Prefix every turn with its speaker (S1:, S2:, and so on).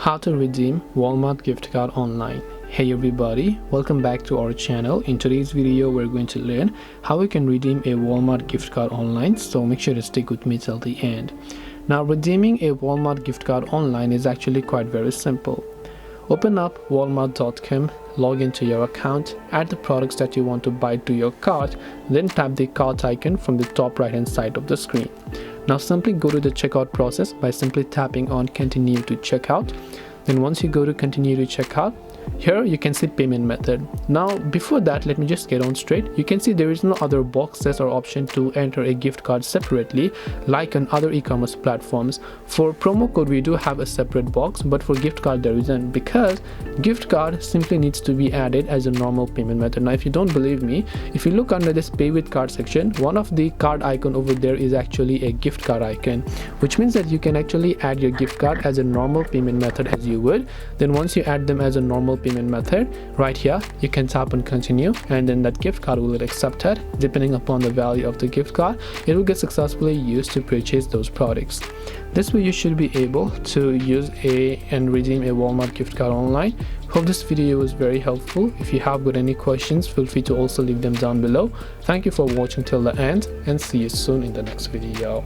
S1: How to redeem Walmart gift card online. Hey everybody, welcome back to our channel. In today's video we're going to learn how we can redeem a Walmart gift card online, so make sure to stick with me till the end. Now, redeeming a Walmart gift card online is actually quite very simple. Open up walmart.com, log into your account, add the products that you want to buy to your cart, then tap the cart icon from the top right hand side of the screen. Now simply go to the checkout process by simply tapping on continue to checkout. Then once you go to continue to checkout, here you can see payment method. Now before that, let me just get on straight. You can see there is no other boxes or option to enter a gift card separately like on other e-commerce platforms. For promo code we do have a separate box, but for gift card there isn't, because gift card simply needs to be added as a normal payment method. Now if you don't believe me, if you look under this pay with card section, one of the card icon over there is actually a gift card icon, which means that you can actually add your gift card as a normal payment method as you would. Then once you add them as a normal payment method, right here you can tap on continue, and then that gift card will get accepted. Depending upon the value of the gift card, it will get successfully used to purchase those products. This way you should be able to use and redeem a Walmart gift card online. Hope this video was very helpful. If you have got any questions, feel free to also leave them down below. Thank you for watching till the end, and see you soon in the next video.